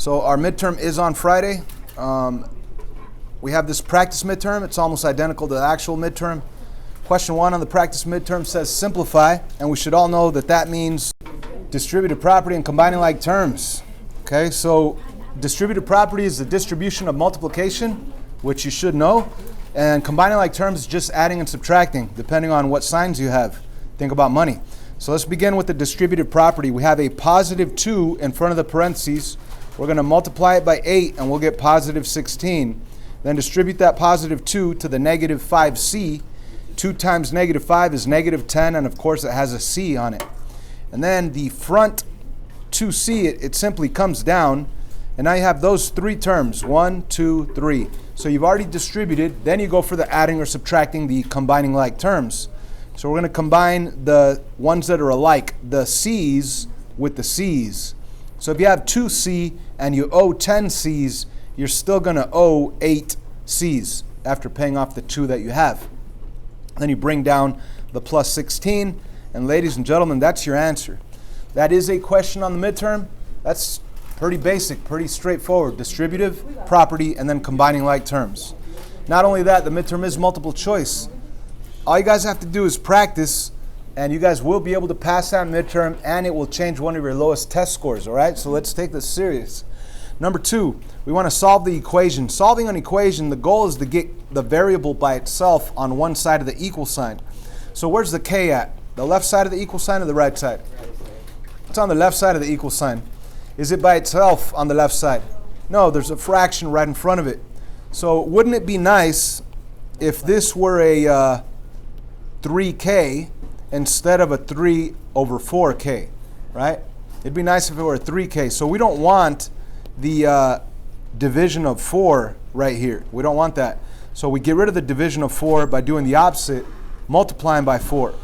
So our midterm is on Friday. We have this practice midterm. It's almost identical to the actual midterm. Question 1 on the practice midterm says simplify, and we should all know that that means distributive property and combining like terms. Okay, so distributive property is the distribution of multiplication, which you should know, and combining like terms is just adding and subtracting, depending on what signs you have. Think about money. So let's begin with the distributive property. We have a positive 2 in front of the parentheses. We're going to multiply it by 8, and we'll get positive 16. Then distribute that positive 2 to the negative 5c. 2 times negative 5 is negative 10, and of course it has a c on it. And then the front 2c, it simply comes down, and now you have those 3 terms, 1, 2, 3. So you've already distributed, then you go for the adding or subtracting the combining like terms. So we're going to combine the ones that are alike, the c's with the c's. So if you have 2c and you owe 10 c's, you're still going to owe 8 c's after paying off the 2 that you have. Then you bring down the plus 16, and ladies and gentlemen, that's your answer. That is a question on the midterm. That's pretty basic, pretty straightforward. Distributive, property, and then combining like terms. Not only that, the midterm is multiple choice. All you guys have to do is practice, and you guys will be able to pass that midterm, and it will change one of your lowest test scores, all right? So let's take this serious. Number 2, we want to solve the equation. Solving an equation, the goal is to get the variable by itself on one side of the equal sign. So where's the k at? The left side of the equal sign or the right side? It's on the left side of the equal sign. Is it by itself on the left side? No, there's a fraction right in front of it. So wouldn't it be nice if this were a 3k instead of a 3 over 4k, right? It'd be nice if it were a 3k. So we don't want the division of 4 right here. We don't want that. So we get rid of the division of 4 by doing the opposite, multiplying by 4.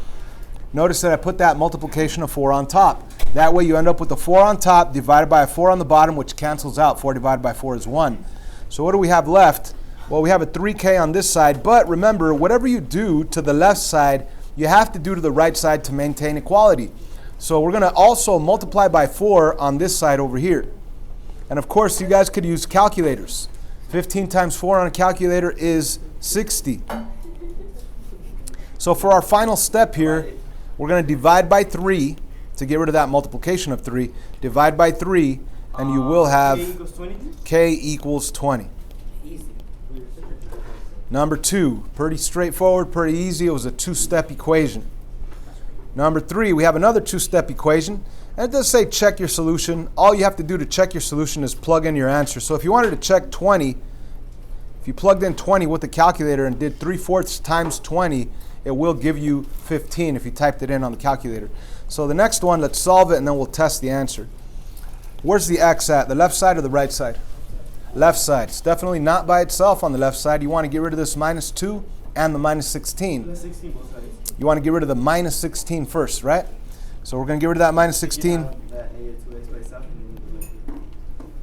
Notice that I put that multiplication of 4 on top. That way you end up with a 4 on top divided by a 4 on the bottom, which cancels out. 4 divided by 4 is 1. So what do we have left? Well, we have a 3k on this side, but remember, whatever you do to the left side, you have to do to the right side to maintain equality. So we're going to also multiply by 4 on this side over here. And of course, you guys could use calculators. 15 times 4 on a calculator is 60. So for our final step here, we're going to divide by 3 to get rid of that multiplication of 3. Divide by 3, and you will have k equals 20. Number 2, pretty straightforward, pretty easy. It was a 2-step equation. Number 3, we have another 2-step equation. And it does say check your solution. All you have to do to check your solution is plug in your answer. So if you wanted to check 20, if you plugged in 20 with the calculator and did 3/4 times 20, it will give you 15 if you typed it in on the calculator. So the next one, let's solve it, and then we'll test the answer. Where's the x at? The left side or the right side? Left side. It's definitely not by itself on the left side. You want to get rid of this minus 2 and the minus 16. You want to get rid of the minus 16 first, right? So we're going to get rid of that minus 16.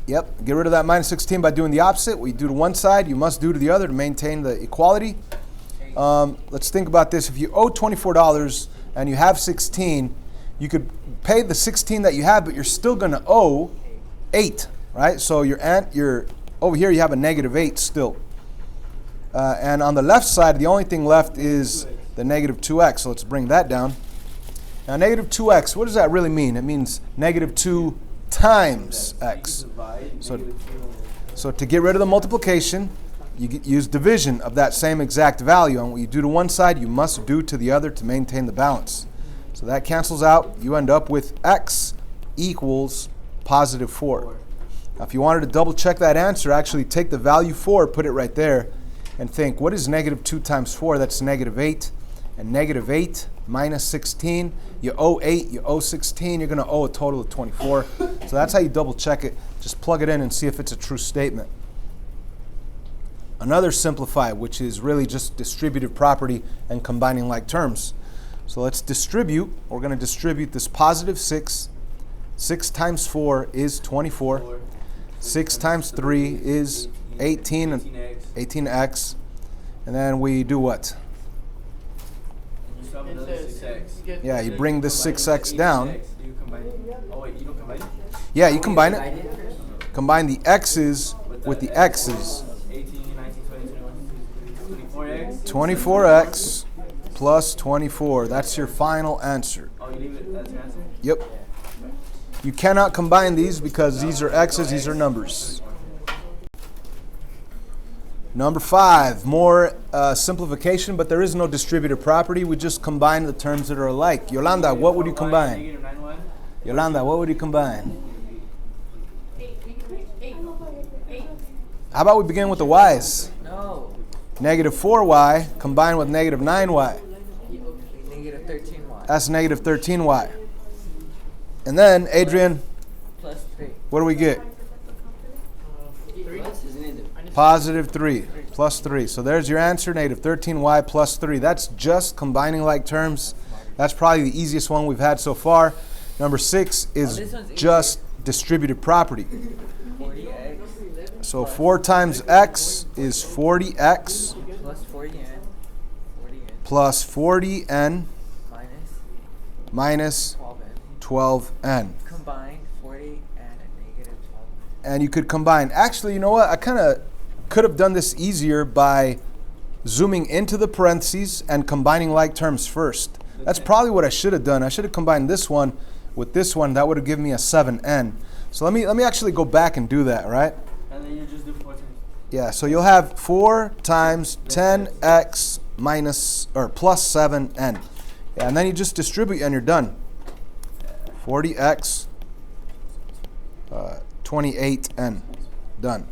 Yep, get rid of that minus 16 by doing the opposite. What you do to one side, you must do to the other to maintain the equality. Let's think about this. If you owe $24 and you have 16, you could pay the 16 that you have, but you're still going to owe 8, right? So you're over here, you have a negative 8 still. And on the left side, the only thing left is the negative 2x. So let's bring that down. Now, negative 2x, what does that really mean? It means negative 2 times x. So to get rid of the multiplication, you use division of that same exact value. And what you do to one side, you must do to the other to maintain the balance. So that cancels out. You end up with x equals positive 4. Now, if you wanted to double check that answer, actually take the value 4, put it right there, and think, what is negative 2 times 4? That's negative 8. And negative 8 minus 16, you owe 8, you owe 16, you're going to owe a total of 24. So that's how you double check it. Just plug it in and see if it's a true statement. Another simplify, which is really just distributive property and combining like terms. So let's distribute. We're going to distribute this positive 6. 6 times 4 is 24. 6 times 3 is 18x. And then we do what? Yeah, you bring this 6x down. Yeah, you combine it. Combine the x's with the x's. 18, 19, 20, 21, 24x. 24x plus 24. That's your final answer. Oh, you leave it, that's your answer? Yep. You cannot combine these because these are x's, these are numbers. Number 5, more simplification, but there is no distributive property. We just combine the terms that are alike. Yolanda, what would you combine? Yolanda, what would you combine? How about we begin with the y's? No. Negative 4y combined with negative 9y. Negative 13y. That's negative 13y. And then, Adrian, Plus 3. what do we get? Positive 3 plus 3. So there's your answer, negative 13y plus 3. That's just combining like terms. That's probably the easiest one we've had so far. Number 6 is just distributive property. 40x. So 4 times x is 40x Plus 40n. 40n. plus 40n minus 12n. 12n. Combine 40 and a negative 12. And you could combine. Actually, you know what? I kind of could have done this easier by zooming into the parentheses and combining like terms first. That's probably what I should have done. I should have combined this one with this one. That would have given me a 7n. So let me actually go back and do that, right? And then you just do 4 times. Yeah, so you'll have 4 times 10x minus or plus 7n. Yeah, and then you just distribute and you're done. 40x, 28n. Done.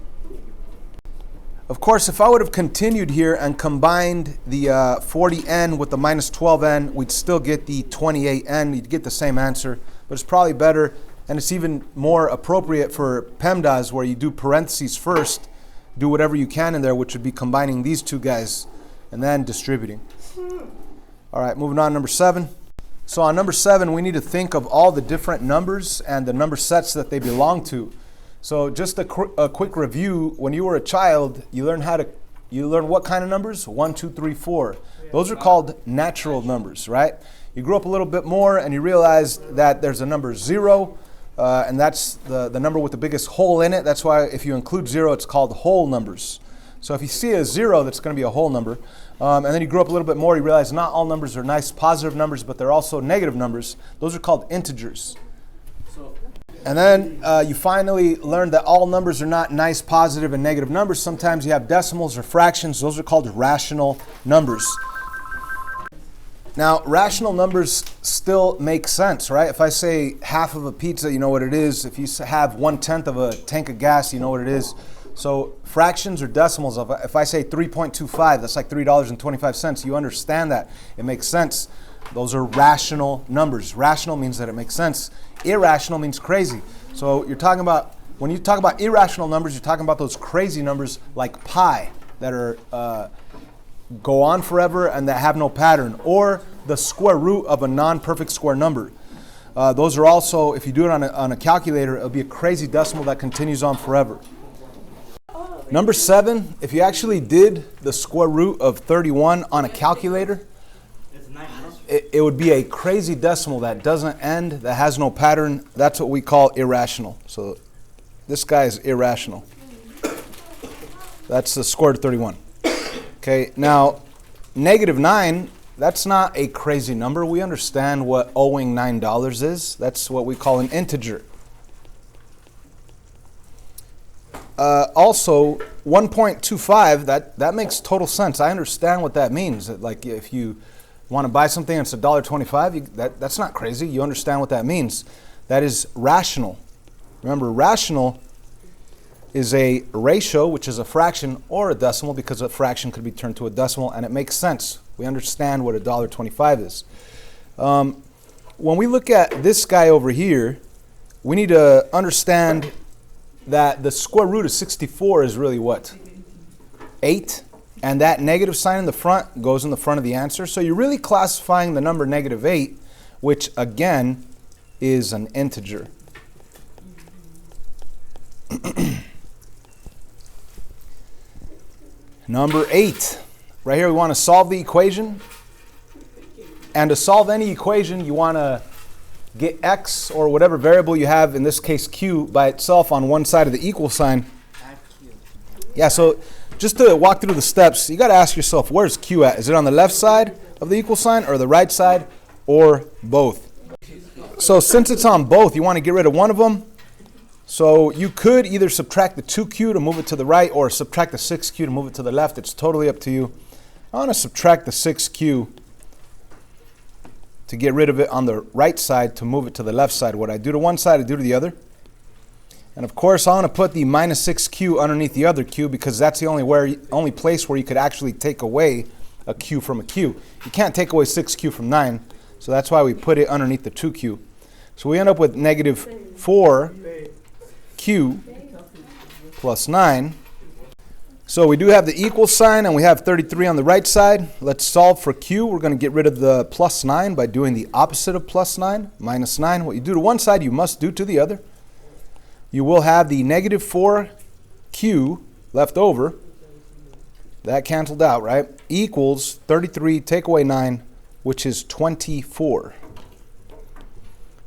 Of course, if I would have continued here and combined the 40n with the minus 12n, we'd still get the 28n. You'd get the same answer, but it's probably better, and it's even more appropriate for PEMDAS, where you do parentheses first, do whatever you can in there, which would be combining these two guys, and then distributing. All right, moving on, number 7. So on number 7, we need to think of all the different numbers and the number sets that they belong to. So just a quick review. When you were a child, you learned what kind of numbers? 1, 2, 3, 4. Those are called natural numbers, right? You grew up a little bit more and you realized that there's a number 0, and that's the number with the biggest hole in it. That's why if you include 0, it's called whole numbers. So if you see a 0, that's going to be a whole number. And then you grew up a little bit more, you realize not all numbers are nice positive numbers, but they're also negative numbers. Those are called integers. And then you finally learned that all numbers are not nice positive and negative numbers. Sometimes you have decimals or fractions. Those are called rational numbers. Now, rational numbers still make sense, right? If I say half of a pizza, you know what it is. If you have 1/10 of a tank of gas, you know what it is. So fractions or decimals, if I say 3.25, that's like $3.25. You understand that. It makes sense. Those are rational numbers. Rational means that it makes sense. Irrational means crazy. So you're talking about, when you talk about irrational numbers, you're talking about those crazy numbers like pi that are go on forever and that have no pattern, or the square root of a non-perfect square number. Those are also, if you do it on a calculator, it'll be a crazy decimal that continues on forever. Number 7, if you actually did the square root of 31 on a calculator, it would be a crazy decimal that doesn't end, that has no pattern. That's what we call irrational. So this guy is irrational. That's the square root of 31. Okay, now negative 9, that's not a crazy number. We understand what owing $9 is. That's what we call an integer. Also, 1.25, that makes total sense. I understand what that means. Like if you want to buy something and it's $1.25, that's not crazy. You understand what that means. That is rational. Remember, rational is a ratio, which is a fraction, or a decimal, because a fraction could be turned to a decimal, and it makes sense. We understand what $1.25 is. When we look at this guy over here, we need to understand that the square root of 64 is really what? 8. And that negative sign in the front goes in the front of the answer. So you're really classifying the number negative 8, which again is an integer. Number 8. Right here we want to solve the equation. And to solve any equation, you want to get x or whatever variable you have, in this case q, by itself on one side of the equal sign. Add Q. Yeah, so just to walk through the steps, you got to ask yourself, where's q at? Is it on the left side of the equal sign or the right side or both? So since it's on both, you want to get rid of one of them. So you could either subtract the 2q to move it to the right or subtract the 6q to move it to the left. It's totally up to you. I want to subtract the 6q to get rid of it on the right side to move it to the left side. What I do to one side, I do to the other. And of course, I want to put the minus 6q underneath the other q because that's the only place where you could actually take away a q from a q. You can't take away 6q from 9, so that's why we put it underneath the 2q. So we end up with negative 4q plus 9. So we do have the equal sign and we have 33 on the right side. Let's solve for q. We're going to get rid of the plus 9 by doing the opposite of plus 9, minus 9. What you do to one side, you must do to the other. You will have the negative 4q left over. That canceled out, right? Equals 33, take away 9, which is 24.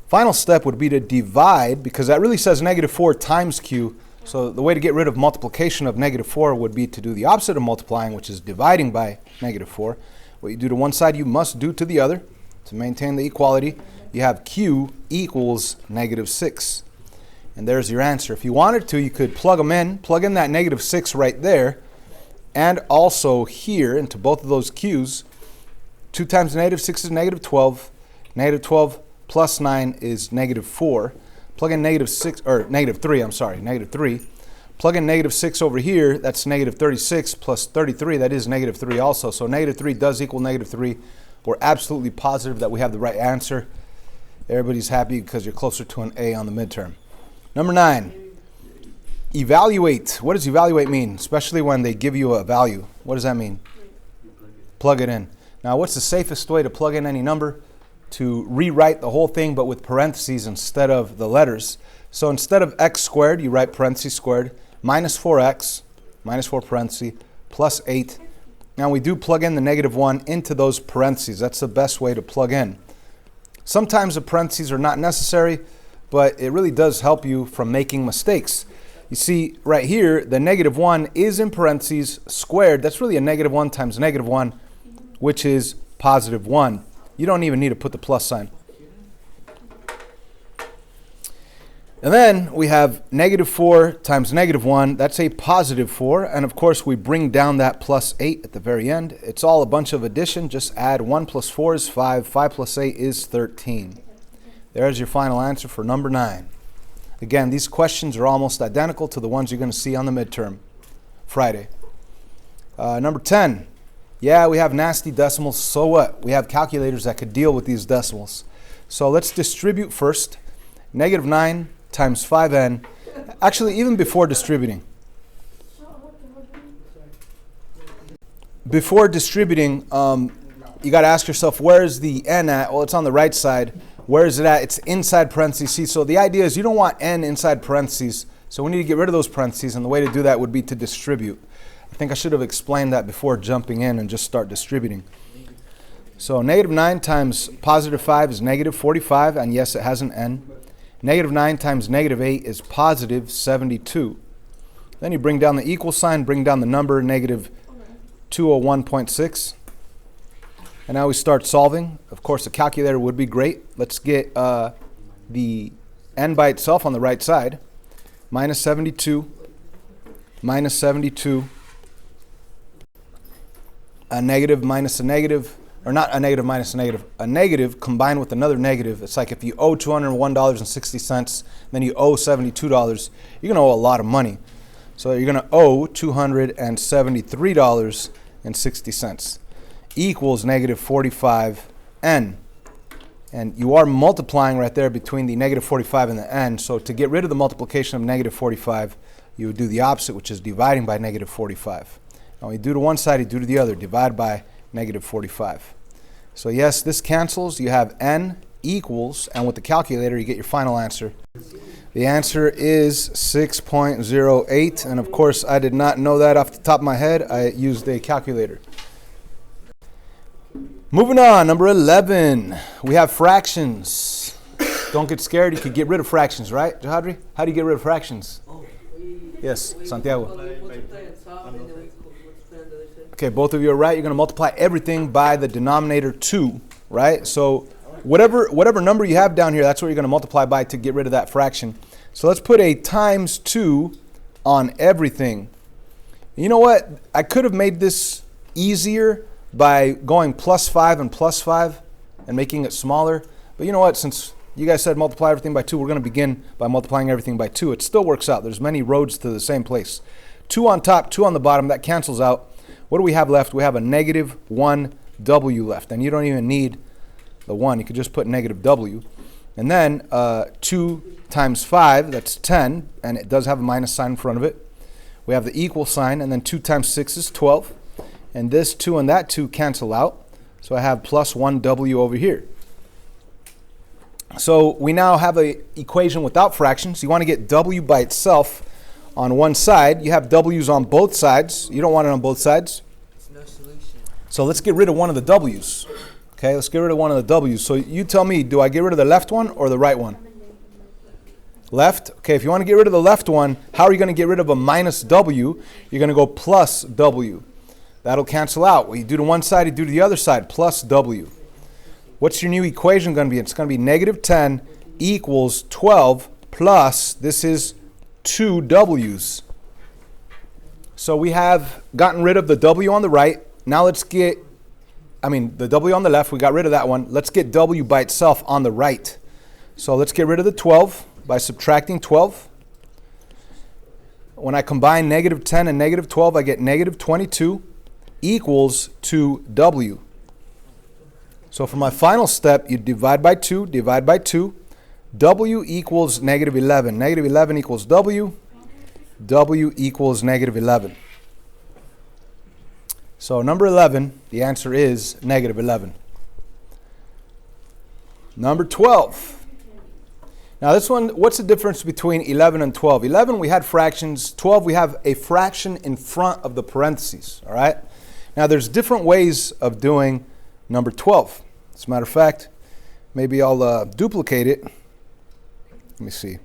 Final step would be to divide, because that really says negative 4 times q. So the way to get rid of multiplication of negative 4 would be to do the opposite of multiplying, which is dividing by negative 4. What you do to one side, you must do to the other to maintain the equality. You have q equals negative 6. And there's your answer. If you wanted to, you could plug in that negative 6 right there, and also here into both of those q's. 2 times negative 6 is negative 12. Negative 12 plus 9 is negative 4. Plug in negative 6, or negative 3, I'm sorry, negative 3. Plug in negative 6 over here, that's negative 36 plus 33, that is negative 3 also. So negative 3 does equal negative 3. We're absolutely positive that we have the right answer. Everybody's happy because you're closer to an A on the midterm. Number 9, evaluate. What does evaluate mean? Especially when they give you a value. What does that mean? Plug it in. Now, what's the safest way to plug in any number? To rewrite the whole thing but with parentheses instead of the letters. So instead of x squared, you write parentheses squared, minus 4x, minus 4 parentheses, plus 8. Now we do plug in the negative 1 into those parentheses. That's the best way to plug in. Sometimes the parentheses are not necessary, but it really does help you from making mistakes. You see right here, the negative 1 is in parentheses squared. That's really a negative 1 times negative 1, which is positive 1. You don't even need to put the plus sign. And then we have negative 4 times negative 1. That's a positive 4. And of course, we bring down that plus 8 at the very end. It's all a bunch of addition. Just add 1 plus 4 is 5. 5 plus 8 is 13. There's your final answer for number 9. Again, these questions are almost identical to the ones you're going to see on the midterm Friday. Number 10. Yeah, we have nasty decimals. So what? We have calculators that could deal with these decimals. So let's distribute first. Negative 9 times 5n. Actually, even before distributing. Before distributing, you got to ask yourself, where is the n at? Well, it's on the right side. Where is it at? It's inside parentheses. See, so the idea is you don't want n inside parentheses. So we need to get rid of those parentheses, and the way to do that would be to distribute. I think I should have explained that before jumping in and just start distributing. So negative 9 times positive 5 is negative 45, and yes, it has an n. Negative 9 times negative 8 is positive 72. Then you bring down the equal sign, bring down the number, negative 201.6. And now we start solving. Of course, a calculator would be great. Let's get the n by itself on the right side. Minus 72, minus 72. A negative minus a negative, or not a negative minus a negative combined with another negative. It's like if you owe $201.60, then you owe $72, you're going to owe a lot of money. So you're going to owe $273.60 equals negative 45n. And you are multiplying right there between the negative 45 and the n. So to get rid of the multiplication of negative 45, you would do the opposite, which is dividing by negative 45. Now you do to one side, you do to the other. Divide by negative 45. So yes, this cancels. You have n equals, and with the calculator, you get your final answer. The answer is 6.08. And of course, I did not know that off the top of my head. I used a calculator. Moving on, number 11. We have fractions. don't get scared. You could get rid of fractions, right, Jahadri? How do you get rid of fractions? Yes, Santiago. Okay, both of you are right. You're going to multiply everything by the denominator 2, right? So whatever number you have down here, that's what you're going to multiply by to get rid of that fraction. So let's put a times 2 on everything. You know what? I could have made this easier by going plus 5 and plus 5 and making it smaller. But you know what? Since you guys said multiply everything by 2, we're going to begin by multiplying everything by 2. It still works out. There's many roads to the same place. 2 on top, 2 on the bottom. That cancels out. What do we have left? We have a negative 1w left. And you don't even need the 1. You could just put negative w. And then 2 times 5, that's 10. And it does have a minus sign in front of it. We have the equal sign. And then 2 times 6 is 12. And this 2 and that 2 cancel out. So I have plus 1w over here. So we now have an equation without fractions. You want to get w by itself on one side. You have w's on both sides. You don't want it on both sides. It's no solution. So let's get rid of one of the w's. Okay, let's get rid of one of the w's. So you tell me, do I get rid of the left one or the right one? Left. Okay, if you want to get rid of the left one, how are you going to get rid of a minus w? You're going to go plus w. That'll cancel out. Well, you do to one side, you do to the other side, plus w. What's your new equation going to be? It's going to be negative 10 equals 12 plus, this is 2 w's. So we have gotten rid of the w on the right. Now let's get, the w on the left, we got rid of that one. Let's get w by itself on the right. So let's get rid of the 12 by subtracting 12. When I combine negative 10 and negative 12, I get negative 22 equals 2w. So for my final step, you divide by 2, divide by 2. W equals negative 11. Negative 11 equals w. W equals negative 11. So number 11, the answer is negative 11. Number 12. Now this one, what's the difference between 11 and 12? 11, we had fractions. 12, we have a fraction in front of the parentheses, all right? Now there's different ways of doing number 12. As a matter of fact, maybe I'll duplicate it. Let me see.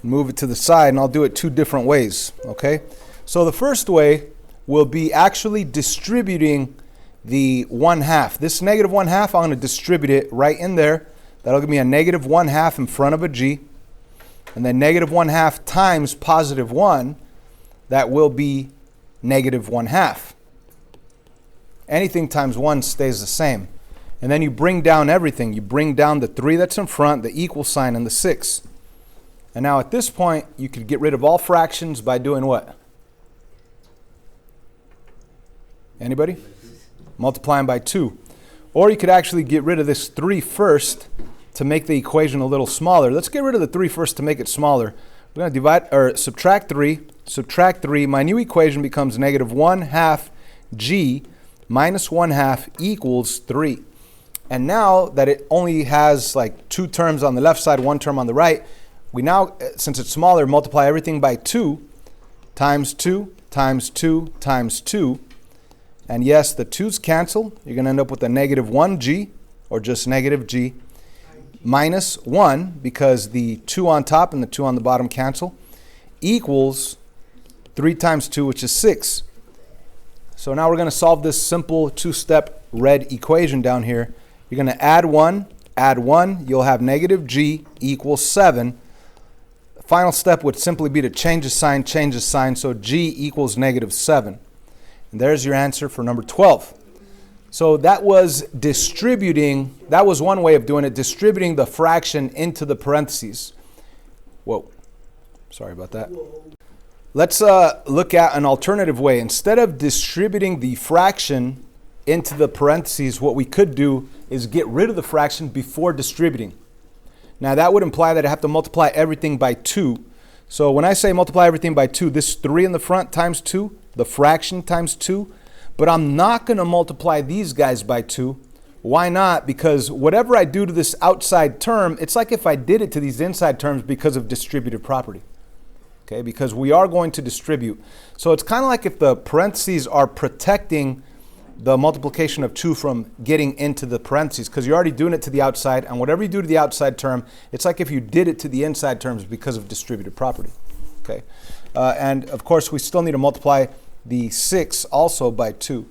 Move it to the side, and I'll do it 2 different ways, okay? So the first way will be actually distributing the 1/2. This negative 1/2, I'm going to distribute it right in there. That'll give me a negative 1/2 in front of a g. And then negative 1/2 times positive 1, that will be negative 1/2. Anything times 1 stays the same. And then you bring down everything. You bring down the 3 that's in front, the equal sign, and the 6. And now at this point, you could get rid of all fractions by doing what? Anybody? Multiplying by 2. Or you could actually get rid of this 3 first to make the equation a little smaller. Let's get rid of the 3 first to make it smaller. We're going to divide or subtract 3. Subtract 3. My new equation becomes negative 1/2 g minus 1/2 equals 3. And now that it only has like 2 terms on the left side, 1 term on the right, we now, since it's smaller, multiply everything by 2 times 2 times 2 times 2. And yes, the 2's cancel. You're going to end up with a negative 1g, or just negative g, minus 1, because the 2 on top and the 2 on the bottom cancel, equals 3 times 2, which is 6. So now we're going to solve this simple 2-step red equation down here. You're going to add 1, you'll have negative g equals 7. The final step would simply be to change the sign, so g equals negative 7. And there's your answer for number 12. So that was distributing, that was one way of doing it, distributing the fraction into the parentheses. Whoa, sorry about that. Let's look at an alternative way. Instead of distributing the fraction into the parentheses, what we could do is get rid of the fraction before distributing. Now that would imply that I have to multiply everything by 2. So when I say multiply everything by 2, this 3 in the front times 2, the fraction times 2, but I'm not going to multiply these guys by 2. Why not? Because whatever I do to this outside term, it's like if I did it to these inside terms because of distributive property. Okay, because we are going to distribute. So it's kind of like if the parentheses are protecting the multiplication of 2 from getting into the parentheses, because you're already doing it to the outside, and whatever you do to the outside term, it's like if you did it to the inside terms because of distributive property. Okay, and of course we still need to multiply the 6 also by 2.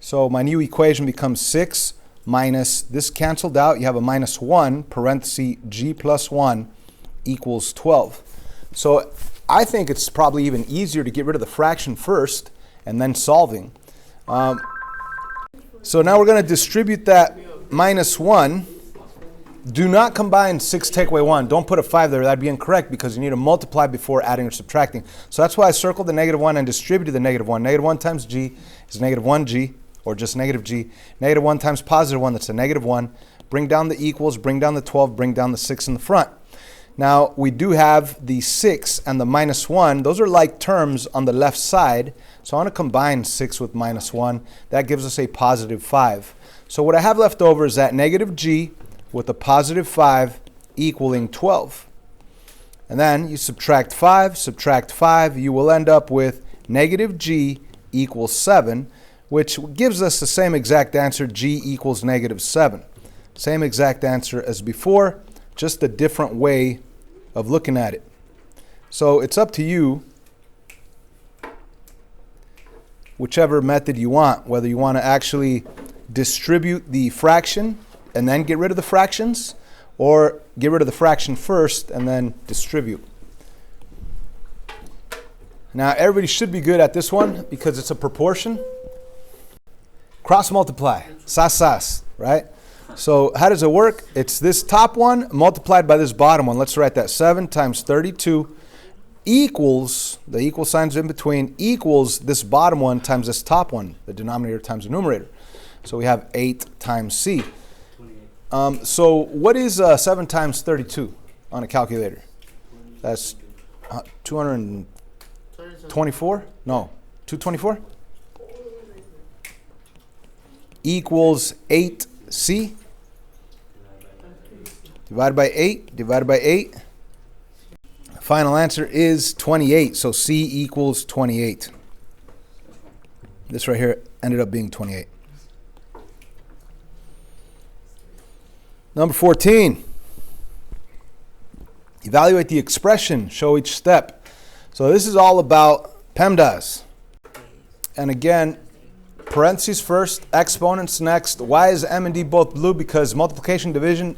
So my new equation becomes 6 minus, this canceled out, you have a minus 1, parenthesis g plus 1 equals 12. So I think it's probably even easier to get rid of the fraction first and then solving. So now we're going to distribute that minus 1. Do not combine 6 take away 1. Don't put a 5 there. That'd be incorrect because you need to multiply before adding or subtracting. So that's why I circled the negative 1 and distributed the negative 1. Negative 1 times g is negative 1g, or just negative g. Negative 1 times positive 1, that's a negative 1. Bring down the equals, bring down the 12, bring down the 6 in the front. Now, we do have the 6 and the minus 1. Those are like terms on the left side. So I want to combine 6 with minus 1. That gives us a positive 5. So what I have left over is that negative g with a positive 5 equaling 12. And then you subtract 5, you will end up with negative g equals 7, which gives us the same exact answer, g equals negative 7. Same exact answer as before, just a different way of looking at it. So it's up to you, whichever method you want, whether you want to actually distribute the fraction and then get rid of the fractions, or get rid of the fraction first and then distribute. Now everybody should be good at this one because it's a proportion. Cross multiply, sas, right? So how does it work? It's this top one multiplied by this bottom one. Let's write that. 7 times 32 equals, the equal signs in between, equals this bottom one times this top one, the denominator times the numerator. So we have 8 times c. So what is 7 times 32 on a calculator? That's 224? No, 224? Equals 8c. Divided by 8, divided by 8. Final answer is 28, so c equals 28. This right here ended up being 28. Number 14. Evaluate the expression, show each step. So this is all about PEMDAS. And again, parentheses first, exponents next. Why is M and D both blue? Because multiplication, division,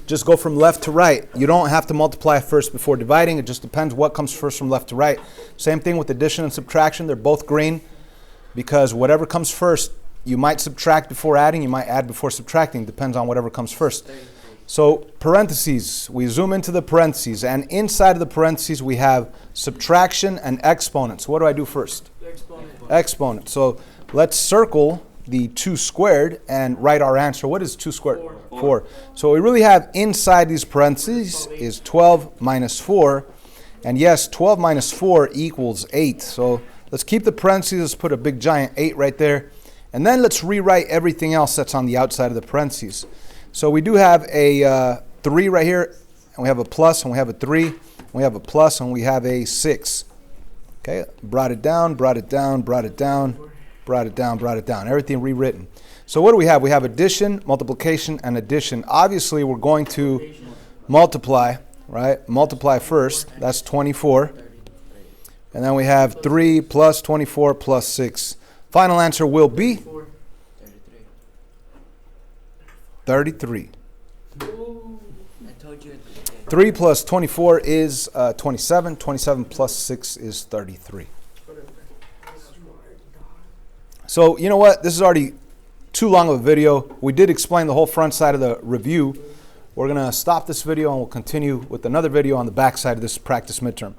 just go from left to right. You don't have to multiply first before dividing. It just depends what comes first from left to right. Same thing with addition and subtraction. They're both green because whatever comes first, you might subtract before adding, you might add before subtracting. Depends on whatever comes first. So parentheses, we zoom into the parentheses, and inside of the parentheses we have subtraction and exponents. What do I do first? Exponent. So let's circle the 2 squared and write our answer. What is 2 squared? 4. So we really have inside these parentheses is 12 minus 4. And yes, 12 minus 4 equals 8. So let's keep the parentheses, let's put a big giant 8 right there. And then let's rewrite everything else that's on the outside of the parentheses. So we do have a 3 right here, and we have a plus, and we have a 3, and we have a plus, and we have a 6. Okay, brought it down, brought it down, brought it down, brought it down, brought it down. Everything rewritten. So what do we have? We have addition, multiplication, and addition. Obviously, we're going to multiply, right? Multiply first. That's 24. And then we have 3 plus 24 plus 6. Final answer will be 33. I told you. 3 plus 24 is 27. 27 plus 6 is 33. So, you know what? This is already too long of a video. We did explain the whole front side of the review. We're going to stop this video and we'll continue with another video on the back side of this practice midterm.